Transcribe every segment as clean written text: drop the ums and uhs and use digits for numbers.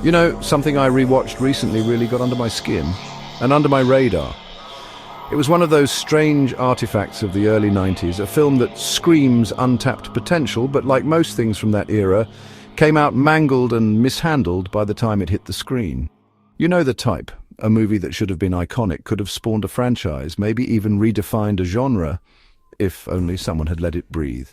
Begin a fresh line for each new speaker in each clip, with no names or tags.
You know, something I rewatched recently really got under my skin and under my radar. It was one of those strange artifacts of the early 90s, a film that screams untapped potential, but like most things from that era, came out mangled and mishandled by the time it hit the screen. You know the type. A movie that should have been iconic could have spawned a franchise, maybe even redefined a genre, if only someone had let it breathe.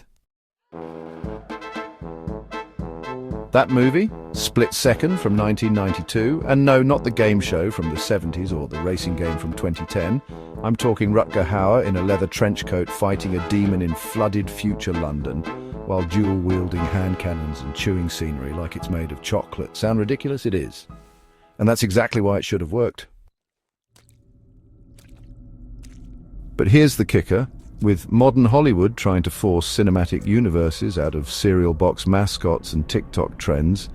That movie, Split Second from 1992, and no, not the game show from the 70s or the racing game from 2010. I'm talking Rutger Hauer in a leather trench coat fighting a demon in flooded future London, while dual-wielding hand cannons and chewing scenery like it's made of chocolate. Sound ridiculous? It is. And that's exactly why it should have worked. But here's the kicker. With modern Hollywood trying to force cinematic universes out of cereal box mascots and TikTok trends,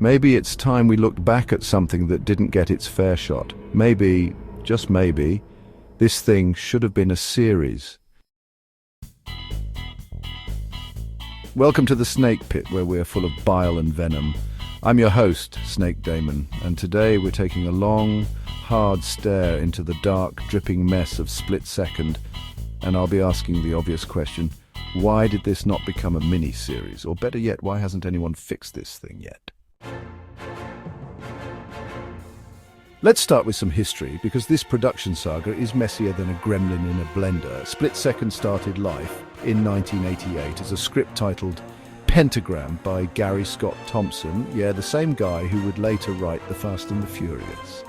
maybe it's time we looked back at something that didn't get its fair shot. Maybe, just maybe, this thing should have been a series. Welcome to the Snake Pit, where we're full of bile and venom. I'm your host, Snake Daemon, and today we're taking a long, hard stare into the dark, dripping mess of Split Second, and I'll be asking the obvious question, why did this not become a mini-series? Or better yet, why hasn't anyone fixed this thing yet? Let's start with some history, because this production saga is messier than a gremlin in a blender. Split Second started life in 1988 as a script titled Pentagram by Gary Scott Thompson, the same guy who would later write The Fast and the Furious.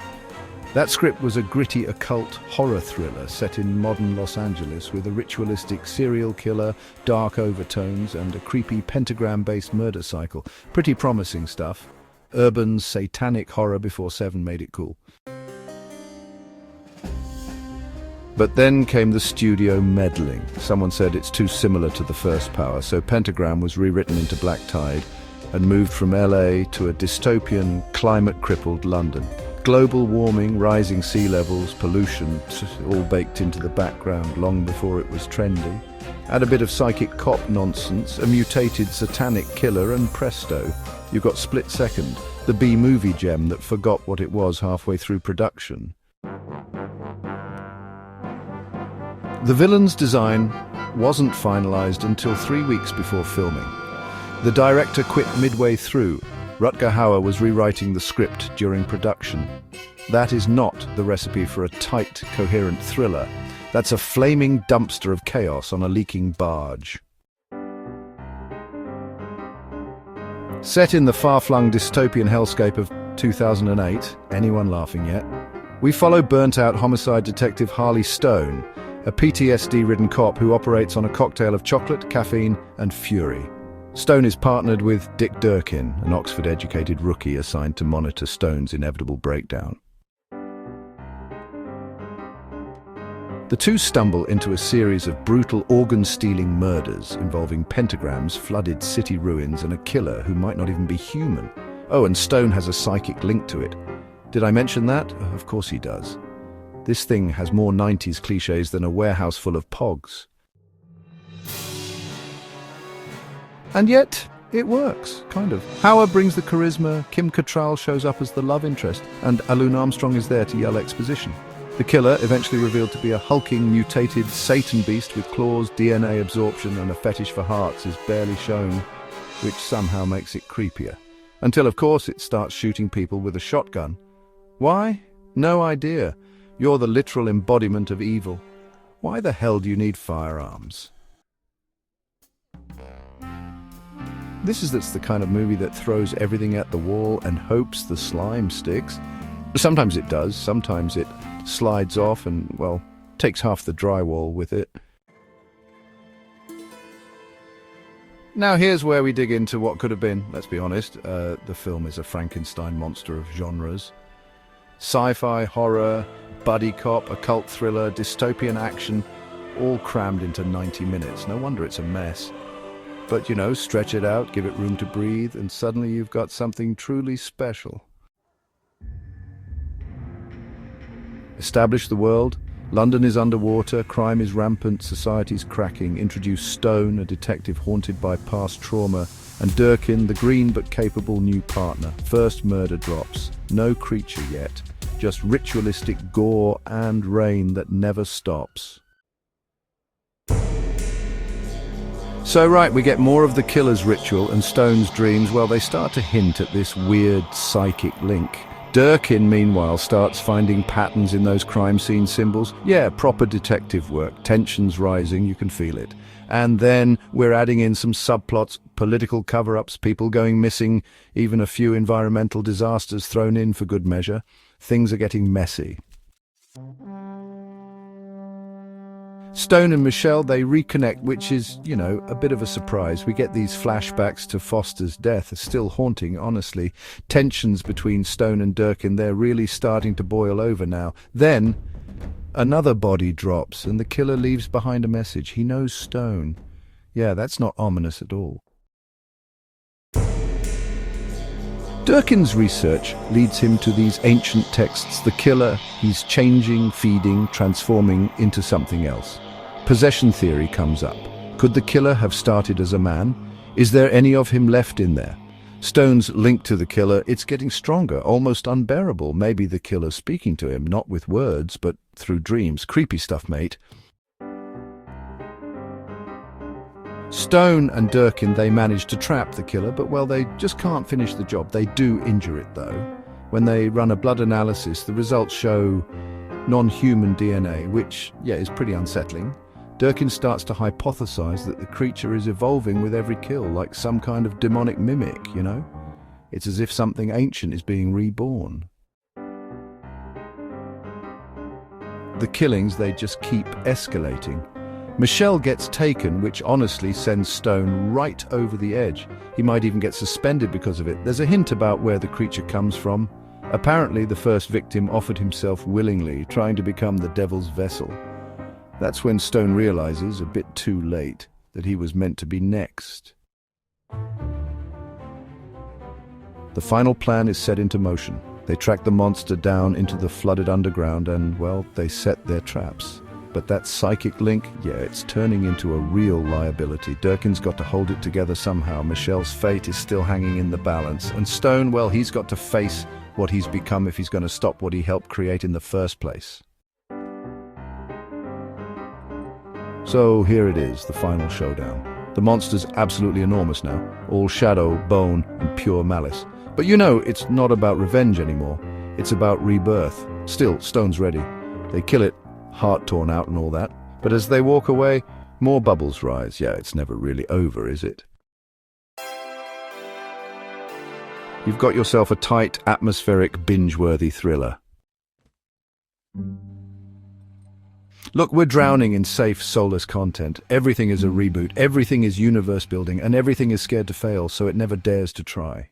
That script was a gritty occult horror thriller set in modern Los Angeles with a ritualistic serial killer, dark overtones, and a creepy pentagram-based murder cycle. Pretty promising stuff. Urban, satanic horror before Seven made it cool. But then came the studio meddling. Someone said it's too similar to the first Power, so Pentagram was rewritten into Black Tide and moved from LA to a dystopian, climate-crippled London. Global warming, rising sea levels, pollution, all baked into the background long before it was trendy. Add a bit of psychic cop nonsense, a mutated satanic killer, and presto, you've got Split Second, the B-movie gem that forgot what it was halfway through production. The villain's design wasn't finalized until 3 weeks before filming. The director quit midway through. Rutger Hauer was rewriting the script during production. That is not the recipe for a tight, coherent thriller. That's a flaming dumpster of chaos on a leaking barge. Set in the far-flung dystopian hellscape of 2008, anyone laughing yet? We follow burnt-out homicide detective Harley Stone, a PTSD-ridden cop who operates on a cocktail of chocolate, caffeine, and fury. Stone is partnered with Dick Durkin, an Oxford-educated rookie assigned to monitor Stone's inevitable breakdown. The two stumble into a series of brutal organ-stealing murders involving pentagrams, flooded city ruins, and a killer who might not even be human. Oh, and Stone has a psychic link to it. Did I mention that? Of course he does. This thing has more 90s cliches than a warehouse full of pogs. And yet, it works, kind of. Hauer brings the charisma, Kim Cattrall shows up as the love interest, and Alun Armstrong is there to yell exposition. The killer, eventually revealed to be a hulking, mutated Satan beast with claws, DNA absorption, and a fetish for hearts, is barely shown, which somehow makes it creepier. Until, of course, it starts shooting people with a shotgun. Why? No idea. You're the literal embodiment of evil. Why the hell do you need firearms? That's the kind of movie that throws everything at the wall and hopes the slime sticks. Sometimes it does, sometimes it slides off and, well, takes half the drywall with it. Now here's where we dig into what could have been, let's be honest. The film is a Frankenstein monster of genres. Sci-fi, horror, buddy cop, occult thriller, dystopian action, all crammed into 90 minutes. No wonder it's a mess. But, stretch it out, give it room to breathe, and suddenly you've got something truly special. Establish the world. London is underwater, crime is rampant, society's cracking. Introduce Stone, a detective haunted by past trauma, And Durkin, the green but capable new partner. First murder drops. No creature yet. Just ritualistic gore and rain that never stops. So right, we get more of the killer's ritual, and Stone's dreams, well, they start to hint at this weird psychic link. Durkin, meanwhile, starts finding patterns in those crime scene symbols. Yeah, proper detective work. Tensions rising, you can feel it. And then we're adding in some subplots, political cover-ups, people going missing, even a few environmental disasters thrown in for good measure. Things are getting messy. Stone and Michelle, they reconnect, which is, a bit of a surprise. We get these flashbacks to Foster's death, are still haunting, honestly. Tensions between Stone and Durkin, they're really starting to boil over now. Then, another body drops, and the killer leaves behind a message. He knows Stone. Yeah, that's not ominous at all. Durkin's research leads him to these ancient texts. The killer, he's changing, feeding, transforming into something else. Possession theory comes up. Could the killer have started as a man? Is there any of him left in there? Stone's link to the killer, it's getting stronger, almost unbearable. Maybe the killer's speaking to him, not with words, but through dreams. Creepy stuff, mate. Stone and Durkin, they manage to trap the killer, but well, they just can't finish the job. They do injure it, though. When they run a blood analysis, the results show non-human DNA, which, is pretty unsettling. Durkin starts to hypothesize that the creature is evolving with every kill, like some kind of demonic mimic, It's as if something ancient is being reborn. The killings, they just keep escalating. Michelle gets taken, which honestly sends Stone right over the edge. He might even get suspended because of it. There's a hint about where the creature comes from. Apparently, the first victim offered himself willingly, trying to become the devil's vessel. That's when Stone realizes, a bit too late, that he was meant to be next. The final plan is set into motion. They track the monster down into the flooded underground and, well, they set their traps. But that psychic link, it's turning into a real liability. Durkin's got to hold it together somehow. Michelle's fate is still hanging in the balance. And Stone, well, he's got to face what he's become if he's going to stop what he helped create in the first place. So here it is, the final showdown. The monster's absolutely enormous now, all shadow, bone, and pure malice. But it's not about revenge anymore. It's about rebirth. Still, Stone's ready. They kill it, heart torn out and all that. But as they walk away, more bubbles rise. It's never really over, is it? You've got yourself a tight, atmospheric, binge-worthy thriller. Look, we're drowning in safe, soulless content. Everything is a reboot, everything is universe building, and everything is scared to fail, so it never dares to try.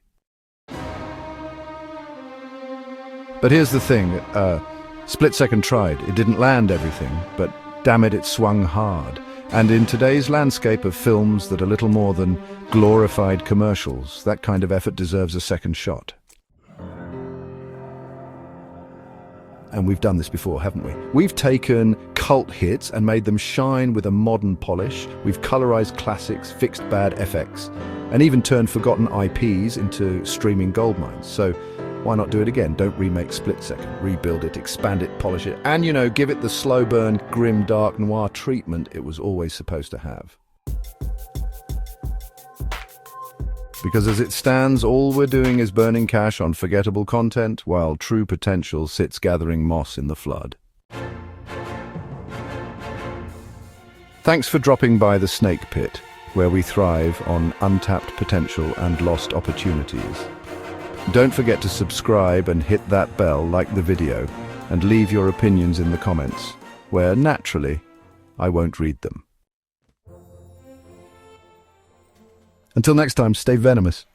But here's the thing, Split Second tried. It didn't land everything, but damn it, it swung hard. And in today's landscape of films that are little more than glorified commercials, that kind of effort deserves a second shot. And we've done this before, haven't we? We've taken cult hits and made them shine with a modern polish. We've colorized classics, fixed bad FX, and even turned forgotten IPs into streaming goldmines. So why not do it again? Don't remake Split Second. Rebuild it, expand it, polish it, and, give it the slow burn, grim, dark noir treatment it was always supposed to have. Because as it stands, all we're doing is burning cash on forgettable content, while true potential sits gathering moss in the flood. Thanks for dropping by the Snake Pit, where we thrive on untapped potential and lost opportunities. Don't forget to subscribe and hit that bell, like the video, and leave your opinions in the comments, where, naturally, I won't read them. Until next time, stay venomous.